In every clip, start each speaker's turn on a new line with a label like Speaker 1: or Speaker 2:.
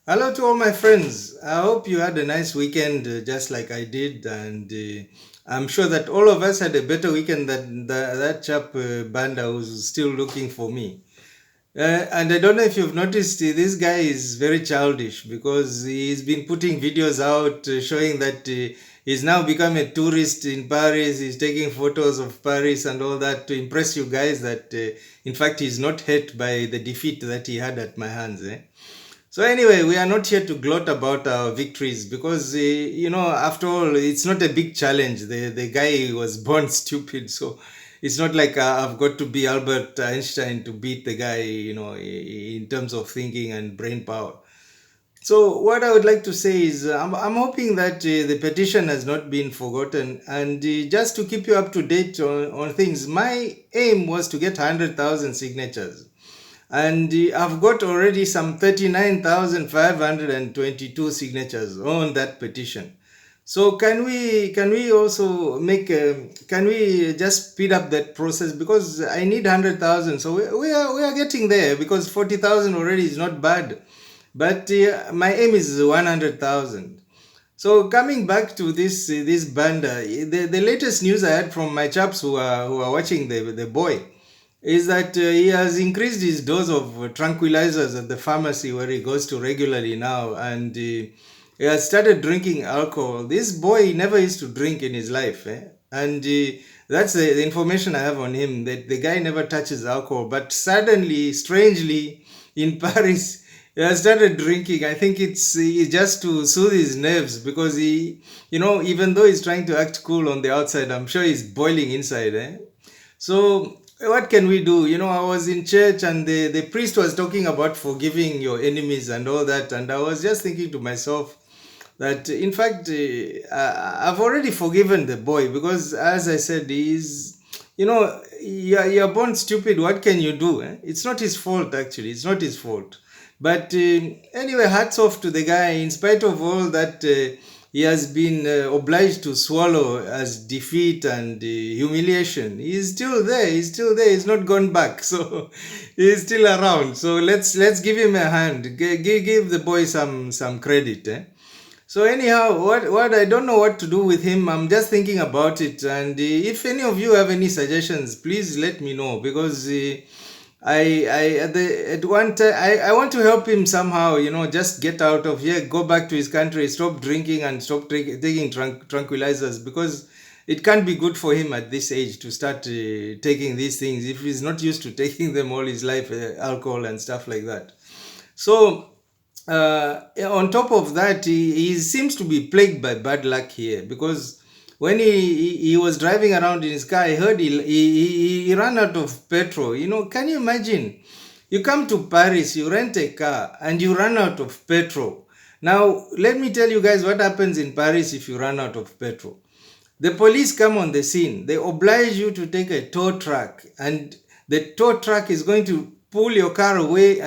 Speaker 1: Hello to all my friends. I hope you had a nice weekend just like I did. And I'm sure that all of us had a better weekend than that chap Banda who's still looking for me. And I don't know if you've noticed, this guy is very childish because he's been putting videos out showing that he's now become a tourist in Paris. He's taking photos of Paris and all that to impress you guys that, in fact, he's not hurt by the defeat that he had at my hands. So anyway, we are not here to gloat about our victories because after all, it's not a big challenge. The guy was born stupid, so it's not like I've got to be Albert Einstein to beat the guy. In terms of thinking and brain power. So what I would like to say is I'm hoping that the petition has not been forgotten, and just to keep you up to date on things, my aim was to get 100,000 signatures, and I've got already some 39,522 signatures on that petition. So can we also can we just speed up that process, because I need 100,000. So we are getting there, because 40,000 already is not bad, but my aim is 100,000. So coming back to this Banda, the latest news I had from my chaps who are watching the boy is that he has increased his dose of tranquilizers at the pharmacy where he goes to regularly now, and he has started drinking alcohol. This boy never used to drink in his life, and that's the information I have on him. That the guy never touches alcohol, but suddenly, strangely, in Paris, he has started drinking. I think it's just to soothe his nerves, because even though he's trying to act cool on the outside, I'm sure he's boiling inside. So what can we do? I was in church, and the priest was talking about forgiving your enemies and all that. And I was just thinking to myself that, in fact, I've already forgiven the boy, because, as I said, you're born stupid. What can you do? It's not his fault, actually. It's not his fault. But anyway, hats off to the guy. In spite of all that he has been obliged to swallow as defeat and humiliation, he's still there. He's still there. He's not gone back. So he's still around. So let's give him a hand. Give the boy some credit. So anyhow, what I don't know what to do with him. I'm just thinking about it, and if any of you have any suggestions, please let me know, because at one time I want to help him somehow. Just get out of here, go back to his country, stop drinking, and stop taking tranquilizers, because it can't be good for him at this age to start taking these things if he's not used to taking them all his life, alcohol and stuff like that. So on top of that, he seems to be plagued by bad luck here, because when he was driving around in his car, I heard he ran out of petrol. Can you imagine? You come to Paris, you rent a car, and you run out of petrol. Now, let me tell you guys what happens in Paris if you run out of petrol. The police come on the scene. They oblige you to take a tow truck, and the tow truck is going to pull your car away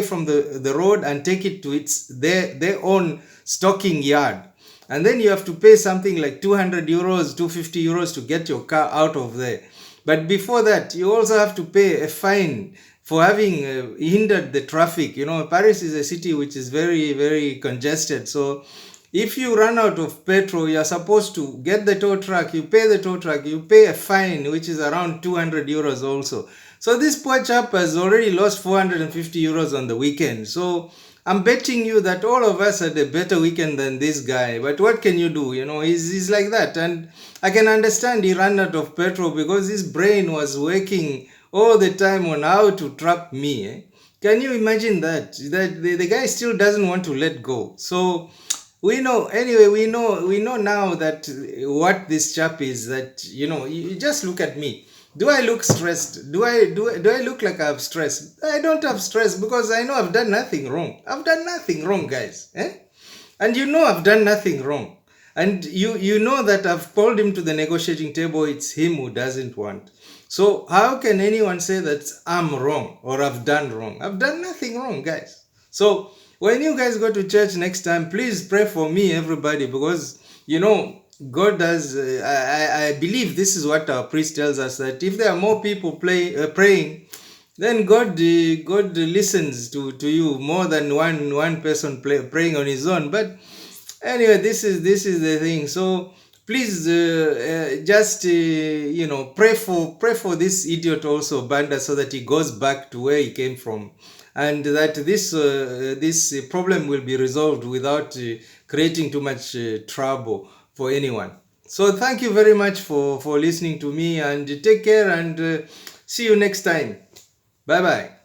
Speaker 1: from the road and take it to their own stocking yard. And then you have to pay something like 200 euros, 250 euros to get your car out of there. But before that, you also have to pay a fine for having hindered the traffic. Paris is a city which is very, very congested. So if you run out of petrol, you're supposed to get the tow truck, you pay the tow truck, you pay a fine, which is around 200 euros also. So this poor chap has already lost 450 euros on the weekend. So I'm betting you that all of us had a better weekend than this guy. But what can you do? He's like that. And I can understand he ran out of petrol, because his brain was working all the time on how to trap me. Can you imagine that? That the guy still doesn't want to let go. So we know, anyway, we know now that what this chap is, that you just look at me. Do I look stressed? Do I look like I have stress? I don't have stress, because I know I've done nothing wrong. I've done nothing wrong, guys. And I've done nothing wrong. And you know that I've called him to the negotiating table. It's him who doesn't want. So how can anyone say that I'm wrong or I've done wrong? I've done nothing wrong, guys. So when you guys go to church next time, please pray for me, everybody, because God does. I believe this is what our priest tells us, that if there are more people praying, then God listens to you more than one person praying on his own. But anyway, this is the thing. So please, just pray for this idiot also, Banda, so that he goes back to where he came from, and that this problem will be resolved without creating too much trouble for anyone. So thank you very much for listening to me, and take care, and see you next time. Bye bye.